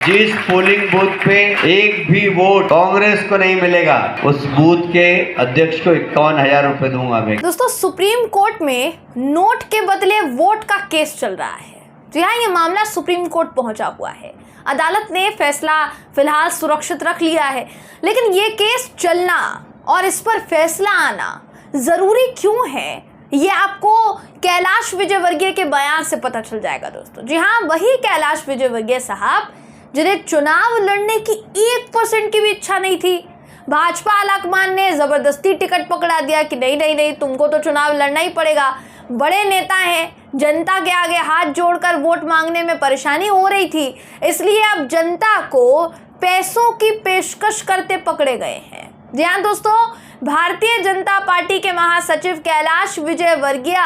जिस polling booth पे एक भी वोट कांग्रेस को नहीं मिलेगा उस बूथ के अध्यक्ष को 51,000 रुपए दूंगा मैं। दोस्तों, सुप्रीम कोर्ट में नोट के बदले वोट का केस चल रहा है। जी हाँ, ये मामला सुप्रीम कोर्ट पहुंचा हुआ है। अदालत ने फैसला फिलहाल सुरक्षित रख लिया है, लेकिन ये केस चलना और इस पर फैसला आना जरूरी क्यों है, ये आपको कैलाश विजयवर्गीय के बयान से पता चल जाएगा। दोस्तों, जी हाँ, वही कैलाश विजयवर्गीय साहब जिन्हें चुनाव लड़ने की 1% की भी इच्छा नहीं थी। भाजपा आलाकमान ने जबरदस्ती टिकट पकड़ा दिया कि नहीं नहीं नहीं, तुमको तो चुनाव लड़ना ही पड़ेगा। बड़े नेता हैं, जनता के आगे हाथ जोड़कर वोट मांगने में परेशानी हो रही थी, इसलिए अब जनता को पैसों की पेशकश करते पकड़े गए हैं। जी हाँ दोस्तों, भारतीय जनता पार्टी के महासचिव कैलाश विजयवर्गीय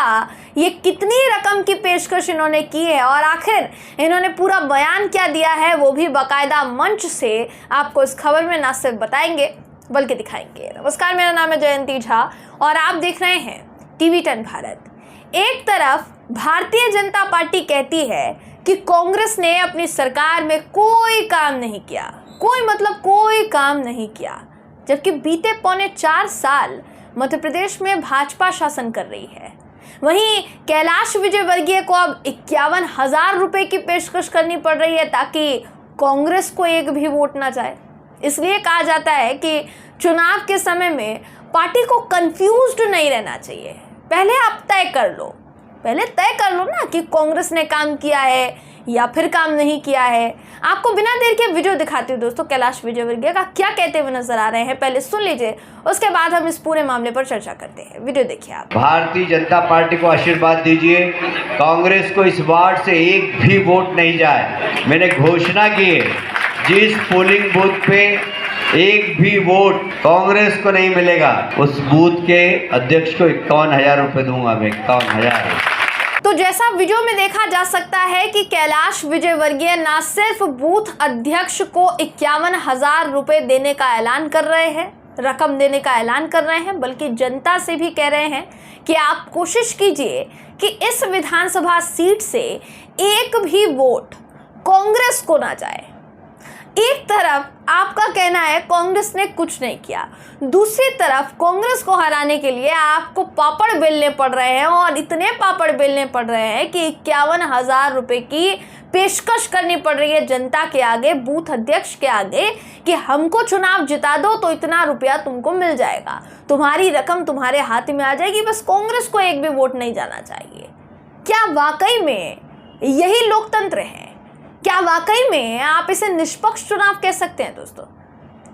ये कितनी रकम की पेशकश इन्होंने की है और आखिर इन्होंने पूरा बयान क्या दिया है, वो भी बाकायदा मंच से आपको इस खबर में न सिर्फ बताएंगे बल्कि दिखाएंगे। नमस्कार, मेरा नाम है जयंती झा और आप देख रहे हैं TV10 भारत। एक तरफ भारतीय जनता पार्टी कहती है कि कांग्रेस ने अपनी सरकार में कोई काम नहीं किया, कोई काम नहीं किया, जबकि बीते 4.25 साल मध्य प्रदेश में भाजपा शासन कर रही है। वहीं कैलाश विजयवर्गीय को अब 51,000 रुपए की पेशकश करनी पड़ रही है ताकि कांग्रेस को एक भी वोट ना जाए। इसलिए कहा जाता है कि चुनाव के समय में पार्टी को कंफ्यूज्ड नहीं रहना चाहिए। पहले आप तय कर लो ना कि कांग्रेस ने काम किया है या फिर काम नहीं किया है। आपको बिना देर के वीडियो दिखाती हूँ दोस्तों, कैलाश विजयवर्गीय का क्या कहते हुए नजर आ रहे हैं, पहले सुन लीजिए, उसके बाद हम इस पूरे मामले पर चर्चा करते हैं। वीडियो देखिए आप। भारतीय जनता पार्टी को आशीर्वाद दीजिए, कांग्रेस को इस वार्ड से एक भी वोट नहीं जाए। मैंने घोषणा की है, जिस पोलिंग बूथ पे एक भी वोट कांग्रेस को नहीं मिलेगा उस बूथ के अध्यक्ष को 51,000 रुपए दूंगा मैं। 51,000। तो जैसा वीडियो में देखा जा सकता है कि कैलाश विजयवर्गीय न सिर्फ बूथ अध्यक्ष को 51,000 रुपए देने का ऐलान कर रहे हैं, रकम देने का ऐलान कर रहे हैं, बल्कि जनता से भी कह रहे हैं कि आप कोशिश कीजिए कि इस विधानसभा सीट से एक भी वोट कांग्रेस को ना जाए। एक तरफ आपका कहना है कांग्रेस ने कुछ नहीं किया, दूसरी तरफ कांग्रेस को हराने के लिए आपको पापड़ बेलने पड़ रहे हैं और इतने पापड़ बेलने पड़ रहे हैं कि 51,000 रुपए की पेशकश करनी पड़ रही है जनता के आगे, बूथ अध्यक्ष के आगे, कि हमको चुनाव जिता दो तो इतना रुपया तुमको मिल जाएगा, तुम्हारी रकम तुम्हारे हाथ में आ जाएगी, बस कांग्रेस को एक भी वोट नहीं जाना चाहिए। क्या वाकई में यही लोकतंत्र है? क्या वाकई में आप इसे निष्पक्ष चुनाव कह सकते हैं? दोस्तों,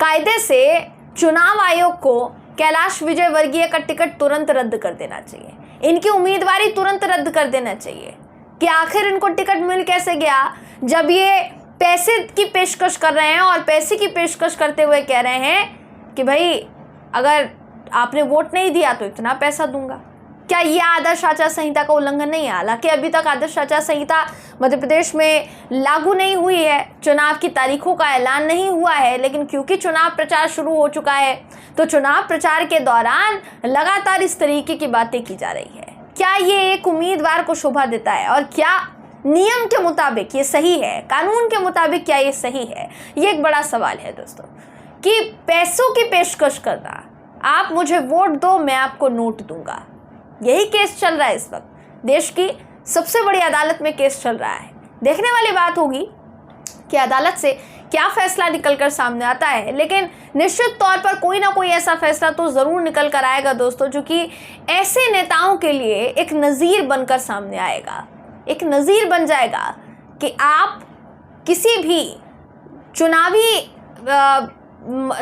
कायदे से चुनाव आयोग को कैलाश विजयवर्गीय का टिकट तुरंत रद्द कर देना चाहिए, इनकी उम्मीदवारी तुरंत रद्द कर देना चाहिए। कि आखिर इनको टिकट मिल कैसे गया जब ये पैसे की पेशकश कर रहे हैं और पैसे की पेशकश करते हुए कह रहे हैं कि भाई अगर आपने वोट नहीं दिया तो इतना पैसा दूंगा। क्या ये आदर्श आचार संहिता का उल्लंघन नहीं है? हालांकि अभी तक आदर्श आचार संहिता मध्य प्रदेश में लागू नहीं हुई है, चुनाव की तारीखों का ऐलान नहीं हुआ है, लेकिन क्योंकि चुनाव प्रचार शुरू हो चुका है तो चुनाव प्रचार के दौरान लगातार इस तरीके की बातें की जा रही है। क्या ये एक उम्मीदवार को शोभा देता है और क्या नियम के मुताबिक ये सही है, कानून के मुताबिक क्या ये सही है? ये एक बड़ा सवाल है दोस्तों, कि पैसों की पेशकश करना, आप मुझे वोट दो मैं आपको नोट दूंगा, यही केस चल रहा है इस वक्त। देश की सबसे बड़ी अदालत में केस चल रहा है। देखने वाली बात होगी कि अदालत से क्या फैसला निकलकर सामने आता है, लेकिन निश्चित तौर पर कोई ना कोई ऐसा फैसला तो ज़रूर निकल कर आएगा दोस्तों, जो कि ऐसे नेताओं के लिए एक नज़ीर बनकर सामने आएगा, एक नज़ीर बन जाएगा कि आप किसी भी चुनावी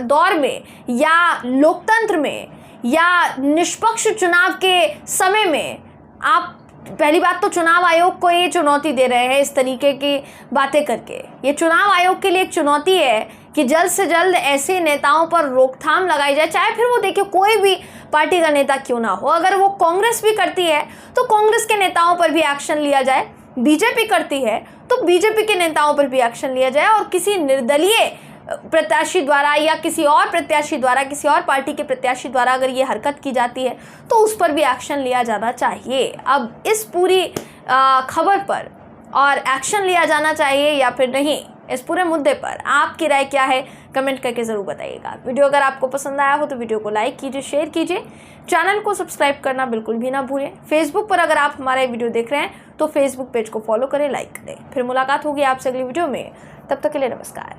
दौर में या लोकतंत्र में या निष्पक्ष चुनाव के समय में आप, पहली बात तो चुनाव आयोग को ये चुनौती दे रहे हैं इस तरीके की बातें करके। ये चुनाव आयोग के लिए एक चुनौती है कि जल्द से जल्द ऐसे नेताओं पर रोकथाम लगाई जाए, चाहे फिर वो देखिए कोई भी पार्टी का नेता क्यों ना हो। अगर वो कांग्रेस भी करती है तो कांग्रेस के नेताओं पर भी एक्शन लिया जाए, बीजेपी करती है तो बीजेपी के नेताओं पर भी एक्शन लिया जाए, और किसी निर्दलीय प्रत्याशी द्वारा या किसी और प्रत्याशी द्वारा, किसी और पार्टी के प्रत्याशी द्वारा अगर ये हरकत की जाती है तो उस पर भी एक्शन लिया जाना चाहिए। अब इस पूरी खबर पर और एक्शन लिया जाना चाहिए या फिर नहीं, इस पूरे मुद्दे पर आपकी राय क्या है, कमेंट करके ज़रूर बताइएगा। वीडियो अगर आपको पसंद आया हो तो वीडियो को लाइक कीजिए, शेयर कीजिए, चैनल को सब्सक्राइब करना बिल्कुल भी ना भूलें। फेसबुक पर अगर आप हमारा वीडियो देख रहे हैं तो फेसबुक पेज को फॉलो करें, लाइक करें। फिर मुलाकात होगी आपसे अगली वीडियो में, तब तक के लिए नमस्कार।